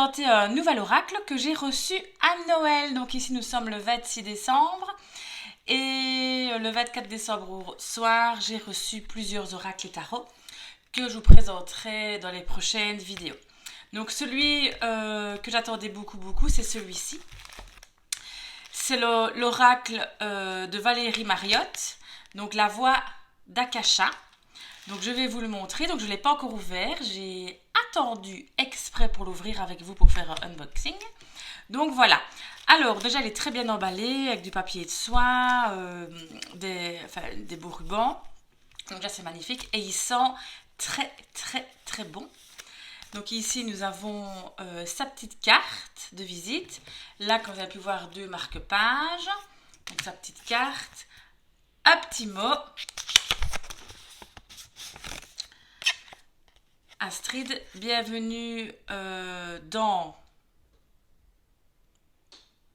présenter un nouvel oracle que j'ai reçu à Noël. Donc ici nous sommes le 26 décembre et le 24 décembre au soir j'ai reçu plusieurs oracles et tarots que je vous présenterai dans les prochaines vidéos. Donc celui que j'attendais beaucoup c'est celui-ci. C'est l'oracle de Valérie Mariotte, donc la voix d'Akasha. Donc je vais vous le montrer, donc je ne l'ai pas encore ouvert, j'ai attendu exprès pour l'ouvrir avec vous pour faire un unboxing. Donc voilà, alors déjà il est très bien emballé avec du papier de soie, des beaux rubans, donc là c'est magnifique et il sent très bon. Donc ici nous avons sa petite carte de visite, là comme vous avez pu voir 2 marque-pages, donc sa petite carte, un petit mot. Astrid, bienvenue dans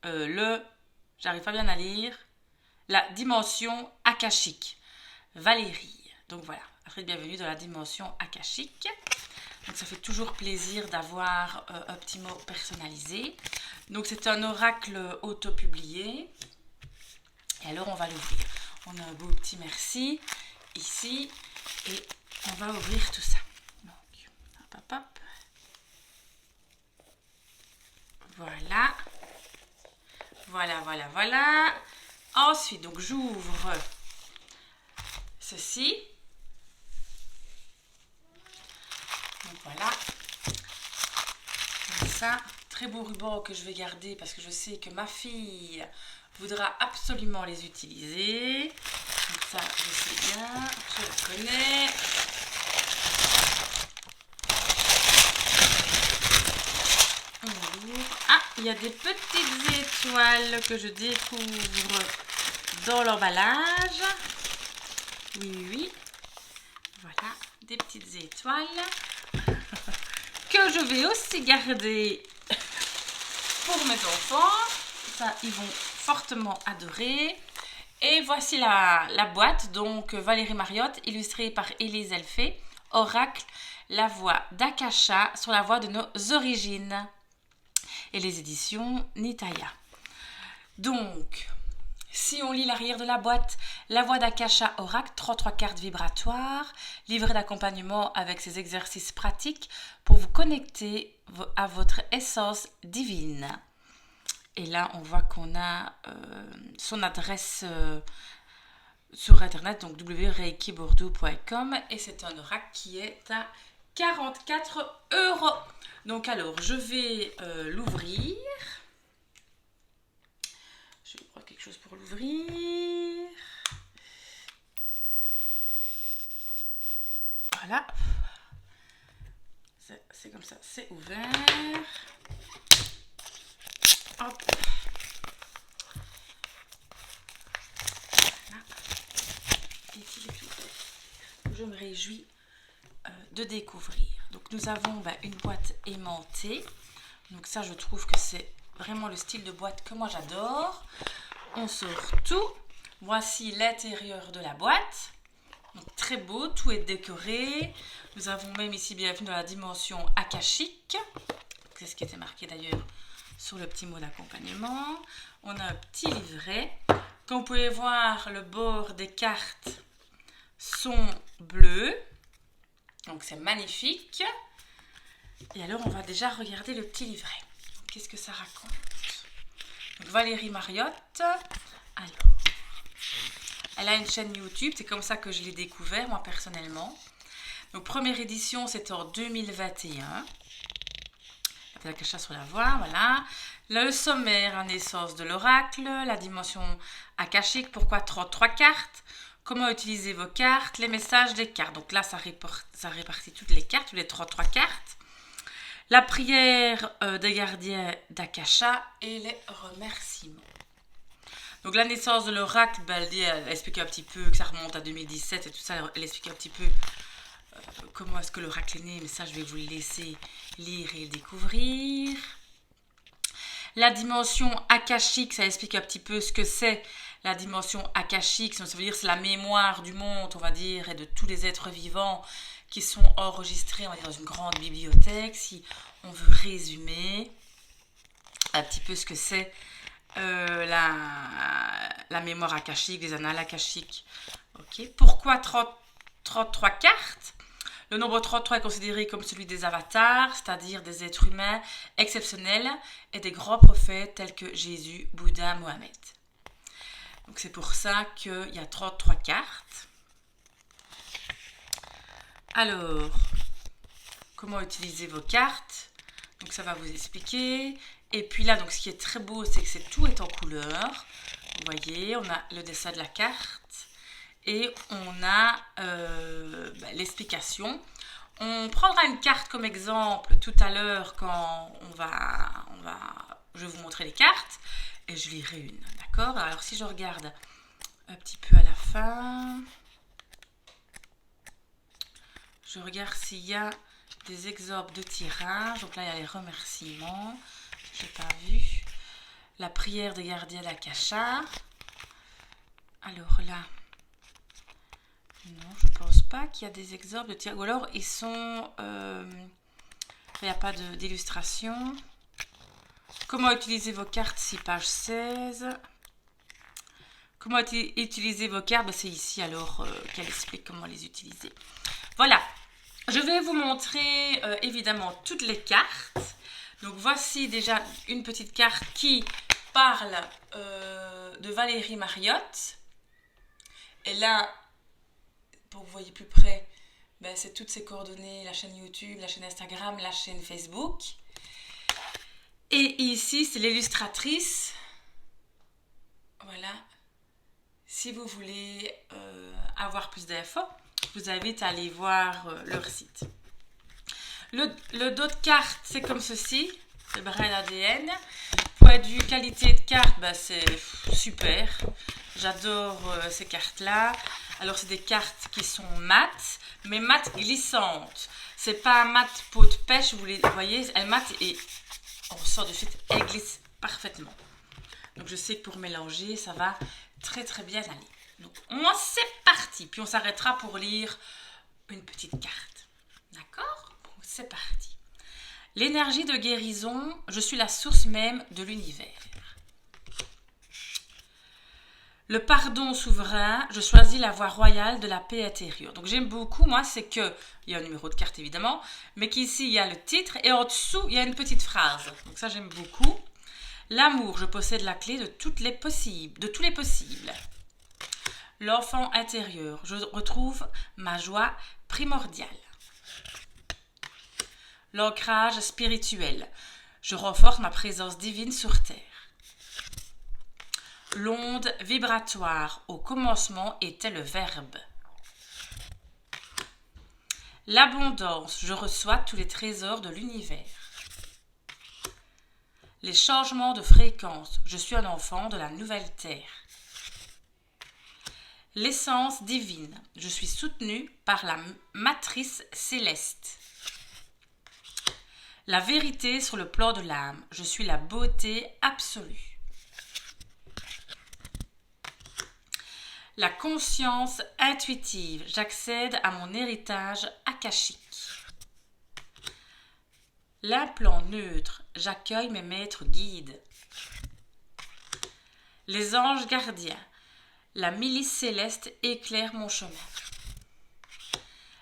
j'arrive pas bien à lire, la dimension akashique. Valérie. Donc voilà, Astrid, bienvenue dans la dimension akashique. Donc ça fait toujours plaisir d'avoir un petit mot personnalisé. Donc c'est un oracle auto-publié. Et alors on va l'ouvrir. On a un beau petit merci ici et on va ouvrir tout ça. Hop. Voilà. Ensuite, donc j'ouvre ceci. Donc voilà. Comme ça, très beau ruban que je vais garder parce que je sais que ma fille voudra absolument les utiliser. Donc ça, je sais bien, je le connais. Ah, il y a des petites étoiles que je découvre dans l'emballage. Oui. Voilà, des petites étoiles que je vais aussi garder pour mes enfants. Ça, ils vont fortement adorer. Et voici la boîte, donc Valérie Mariotte, illustrée par Élise Elfé, oracle, la voix d'Akasha sur la voix de nos origines. Et les éditions Nitaya. Donc, si on lit l'arrière de la boîte, la voix d'Akasha Oracle, 33 cartes vibratoires, livret d'accompagnement avec ses exercices pratiques pour vous connecter à votre essence divine. Et là, on voit qu'on a son adresse sur internet, donc www.reikibordeaux.com, et c'est un oracle qui est à 44 €. Donc alors, je vais l'ouvrir. Je vais prendre quelque chose pour l'ouvrir. Voilà. C'est comme ça, c'est ouvert. Hop. Voilà. Ici, j'ai tout fait. Je me réjouis de découvrir. Donc nous avons une boîte aimantée. Donc ça, je trouve que c'est vraiment le style de boîte que moi j'adore. On sort tout. Voici l'intérieur de la boîte. Donc très beau, tout est décoré. Nous avons même ici bienvenue dans la dimension akashique. C'est ce qui était marqué d'ailleurs sur le petit mot d'accompagnement. On a un petit livret. Comme vous pouvez voir, le bord des cartes sont bleus. Donc c'est magnifique. Et alors on va déjà regarder le petit livret. Qu'est-ce que ça raconte? Donc, Valérie Mariotte. Alors, elle a une chaîne YouTube. C'est comme ça que je l'ai découvert moi personnellement. Donc première édition c'est en 2021. La Akasha sur la voix, voilà. Le sommaire, la naissance de l'oracle, la dimension akashique, pourquoi 33 cartes. Comment utiliser vos cartes, les messages des cartes. Donc là, ça répartit toutes les cartes, toutes les 33 cartes. La prière des gardiens d'Akasha et les remerciements. Donc la naissance de l'oracle, elle explique un petit peu que ça remonte à 2017 et tout ça. Elle explique un petit peu comment est-ce que l'oracle est né. Mais ça, je vais vous le laisser lire et le découvrir. La dimension akashique, ça explique un petit peu ce que c'est. La dimension akashique, ça veut dire c'est la mémoire du monde, on va dire, et de tous les êtres vivants qui sont enregistrés, on va dire, dans une grande bibliothèque. Si on veut résumer un petit peu ce que c'est la mémoire akashique, les annales akashiques. Okay. Pourquoi 33 cartes? Le nombre 33 est considéré comme celui des avatars, c'est-à-dire des êtres humains exceptionnels et des grands prophètes tels que Jésus, Bouddha, Mohamed. Donc c'est pour ça qu'il y a 33 cartes. Alors, comment utiliser vos cartes? Donc ça va vous expliquer. Et puis là, donc ce qui est très beau, c'est que tout est en couleur. Vous voyez, on a le dessin de la carte. Et on a l'explication. On prendra une carte comme exemple tout à l'heure quand je vais vous montrer les cartes et je lirai une, d'accord? Alors si je regarde un petit peu à la fin, je regarde s'il y a des exemples de tirage. Donc là, il y a les remerciements, je n'ai pas vu. La prière des gardiens d'Akasha. Alors là, non, je pense pas qu'il y a des exemples de tirage. Ou alors, ils sont... il n'y a pas d'illustration. Comment utiliser vos cartes, si page 16. Comment utiliser vos cartes? C'est ici alors qu'elle explique comment les utiliser. Voilà. Je vais vous montrer évidemment toutes les cartes. Donc voici déjà une petite carte qui parle de Valérie Mariotte. Et là... pour que vous voyez plus près, c'est toutes ses coordonnées, la chaîne YouTube, la chaîne Instagram, la chaîne Facebook. Et ici, c'est l'illustratrice. Voilà. Si vous voulez avoir plus d'infos, je vous invite à aller voir leur site. Le dos de carte, c'est comme ceci, le brin d'ADN. Point de vue qualité de carte, c'est super. J'adore ces cartes-là. Alors, c'est des cartes qui sont mates, mais mates glissantes. C'est pas mat peau de pêche, vous voyez, elle mate et on sort de suite, elle glisse parfaitement. Donc, je sais que pour mélanger, ça va très très bien aller. Donc, c'est parti. Puis, on s'arrêtera pour lire une petite carte. D'accord? Bon, c'est parti. L'énergie de guérison, je suis la source même de l'univers. Le pardon souverain, je choisis la voie royale de la paix intérieure. Donc j'aime beaucoup, moi, c'est que, il y a un numéro de carte évidemment, mais qu'ici il y a le titre et en dessous il y a une petite phrase. Donc ça j'aime beaucoup. L'amour, je possède la clé de tous les possibles. L'enfant intérieur, je retrouve ma joie primordiale. L'ancrage spirituel, je renforce ma présence divine sur terre. L'onde vibratoire au commencement était le verbe. L'abondance, je reçois tous les trésors de l'univers. Les changements de fréquence, je suis un enfant de la nouvelle terre. L'essence divine, je suis soutenu par la matrice céleste. La vérité sur le plan de l'âme, je suis la beauté absolue. La conscience intuitive, j'accède à mon héritage akashique. L'implant neutre, j'accueille mes maîtres guides. Les anges gardiens, la milice céleste éclaire mon chemin.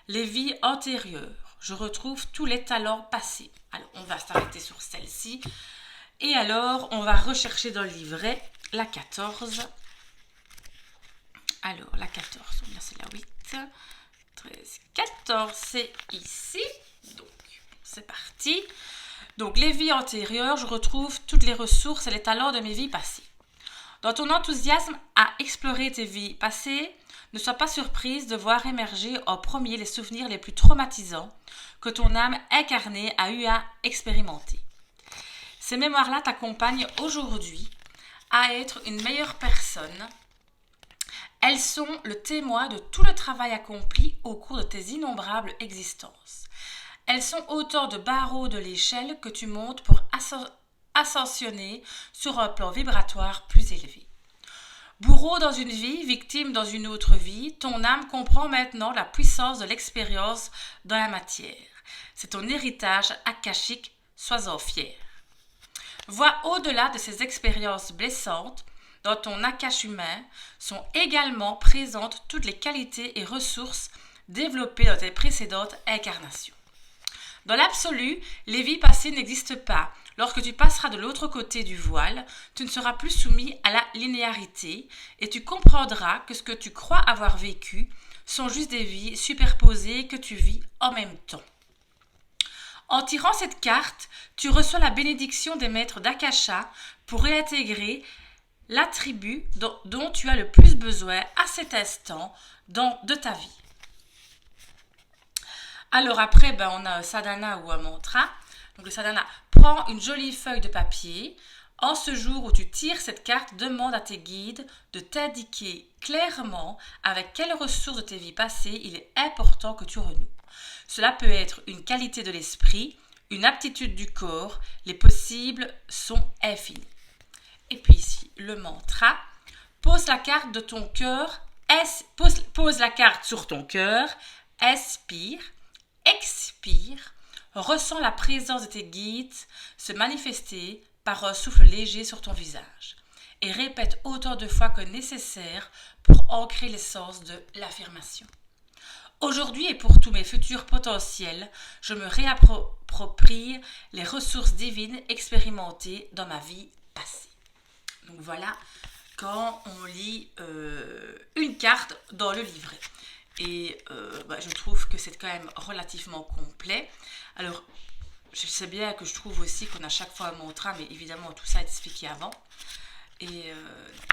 Les vies antérieures, je retrouve tous les talents passés. Alors, on va s'arrêter sur celle-ci. Et alors, on va rechercher dans le livret la 14. Alors, la 14, là c'est la 8, 13, 14, c'est ici. Donc, c'est parti. Donc, les vies antérieures, je retrouve toutes les ressources et les talents de mes vies passées. Dans ton enthousiasme à explorer tes vies passées, ne sois pas surprise de voir émerger en premier les souvenirs les plus traumatisants que ton âme incarnée a eu à expérimenter. Ces mémoires-là t'accompagnent aujourd'hui à être une meilleure personne. Elles sont le témoin de tout le travail accompli au cours de tes innombrables existences. Elles sont autant de barreaux de l'échelle que tu montes pour ascensionner sur un plan vibratoire plus élevé. Bourreau dans une vie, victime dans une autre vie, ton âme comprend maintenant la puissance de l'expérience dans la matière. C'est ton héritage akashique sois-en fier. Vois au-delà de ces expériences blessantes. Dans ton Nakash humain sont également présentes toutes les qualités et ressources développées dans tes précédentes incarnations. Dans l'absolu, les vies passées n'existent pas. Lorsque tu passeras de l'autre côté du voile, tu ne seras plus soumis à la linéarité et tu comprendras que ce que tu crois avoir vécu sont juste des vies superposées que tu vis en même temps. En tirant cette carte, tu reçois la bénédiction des maîtres d'Akasha pour réintégrer l'attribut dont tu as le plus besoin à cet instant de ta vie. Alors après, on a un sadhana ou un mantra. Donc le sadhana, prends une jolie feuille de papier. En ce jour où tu tires cette carte, demande à tes guides de t'indiquer clairement avec quelles ressources de tes vies passées il est important que tu renoues. Cela peut être une qualité de l'esprit, une aptitude du corps, les possibles sont infinis. Et puis ici, le mantra, pose la carte de ton cœur, pose la carte sur ton cœur, inspire, expire, ressens la présence de tes guides se manifester par un souffle léger sur ton visage et répète autant de fois que nécessaire pour ancrer l'essence de l'affirmation. Aujourd'hui et pour tous mes futurs potentiels, je me réapproprie les ressources divines expérimentées dans ma vie passée. Donc voilà, quand on lit une carte dans le livret. Et je trouve que c'est quand même relativement complet. Alors, je sais bien que je trouve aussi qu'on a chaque fois un mantra, mais évidemment, tout ça est expliqué avant. Et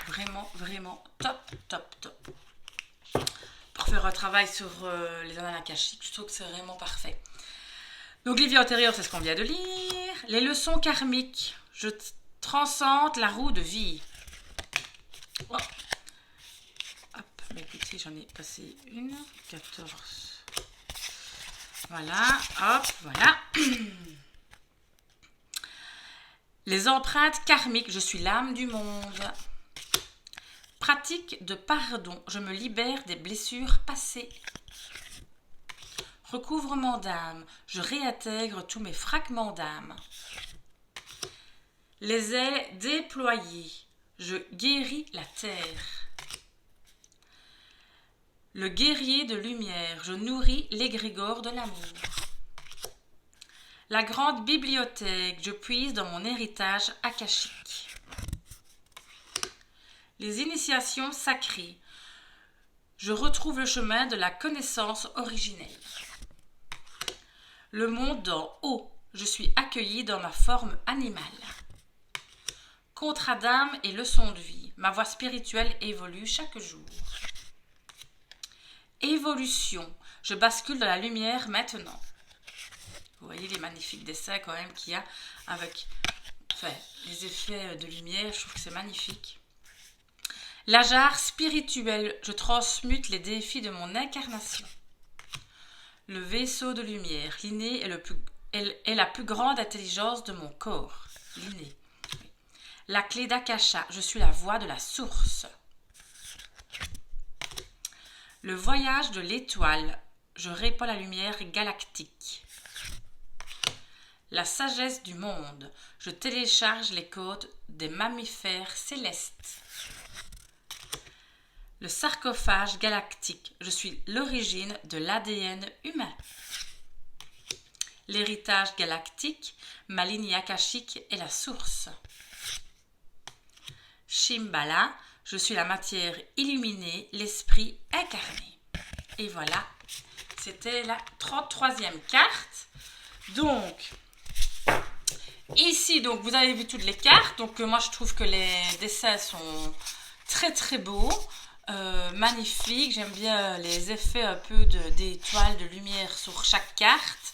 vraiment, vraiment top. Pour faire un travail sur les annales akashiques, je trouve que c'est vraiment parfait. Donc, les vies antérieures, c'est ce qu'on vient de lire. Les leçons karmiques. Je transcende la roue de vie. Oh. Hop, mais écoutez, j'en ai passé une, 14. Voilà, hop, voilà. Les empreintes karmiques, je suis l'âme du monde. Pratique de pardon, je me libère des blessures passées. Recouvrement d'âme, je réintègre tous mes fragments d'âme. Les ailes déployées, je guéris la terre. Le guerrier de lumière, je nourris l'égrégore de l'amour. La grande bibliothèque, je puise dans mon héritage akashique. Les initiations sacrées, je retrouve le chemin de la connaissance originelle. Le monde d'en haut, je suis accueilli dans ma forme animale. Contrat d'âme et leçon de vie, ma voie spirituelle évolue chaque jour. Évolution, je bascule dans la lumière maintenant. Vous voyez les magnifiques dessins quand même qu'il y a avec les effets de lumière, je trouve que c'est magnifique. La jarre spirituelle, je transmute les défis de mon incarnation. Le vaisseau de lumière, l'inné est la plus grande intelligence de mon corps. L'inné. La clé d'Akasha, je suis la voix de la source. Le voyage de l'étoile, je répands la lumière galactique. La sagesse du monde, je télécharge les codes des mammifères célestes. Le sarcophage galactique, je suis l'origine de l'ADN humain. L'héritage galactique, ma lignée akashique est la source. Shimbala, je suis la matière illuminée, l'esprit incarné. Et voilà, c'était la 33e carte. Donc, ici, donc, vous avez vu toutes les cartes. Donc, moi, je trouve que les dessins sont très, très beaux. Magnifiques. J'aime bien les effets un peu d'étoiles, de lumière sur chaque carte.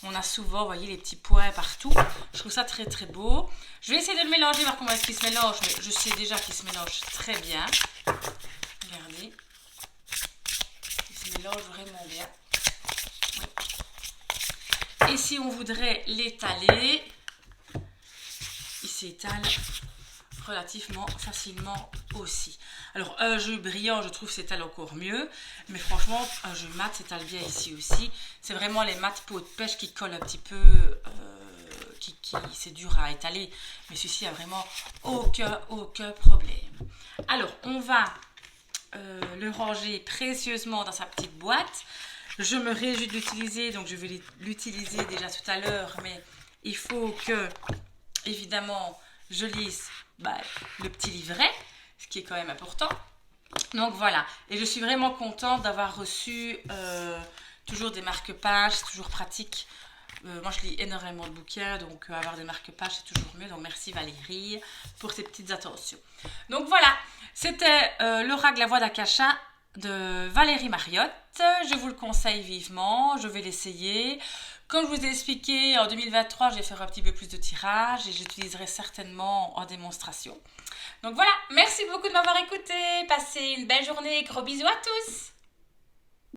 On a souvent, vous voyez, les petits points partout. Je trouve ça très, très beau. Je vais essayer de le mélanger, voir comment est-ce qu'il se mélange. Mais je sais déjà qu'il se mélange très bien. Regardez. Il se mélange vraiment bien. Oui. Et si on voudrait l'étaler, il s'étale relativement facilement aussi. Alors, un jeu brillant, je trouve, s'étale encore mieux. Mais franchement, un jeu mat s'étale bien ici aussi. C'est vraiment les mat peau de pêche qui collent un petit peu, c'est dur à étaler, mais celui-ci a vraiment aucun problème. Alors, on va le ranger précieusement dans sa petite boîte. Je me réjouis de l'utiliser, donc je vais l'utiliser déjà tout à l'heure, mais il faut que, évidemment, je lise le petit livret, ce qui est quand même important. Donc voilà, et je suis vraiment contente d'avoir reçu toujours des marque-pages, c'est toujours pratique. Moi je lis énormément de bouquins, donc avoir des marque-pages c'est toujours mieux. Donc merci Valérie pour ces petites attentions. Donc voilà, c'était l'oracle La Voix d'Akasha de Valérie Mariotte. Je vous le conseille vivement, je vais l'essayer. Comme je vous ai expliqué, en 2023, je vais faire un petit peu plus de tirage et j'utiliserai certainement en démonstration. Donc voilà, merci beaucoup de m'avoir écouté. Passez une belle journée. Gros bisous à tous.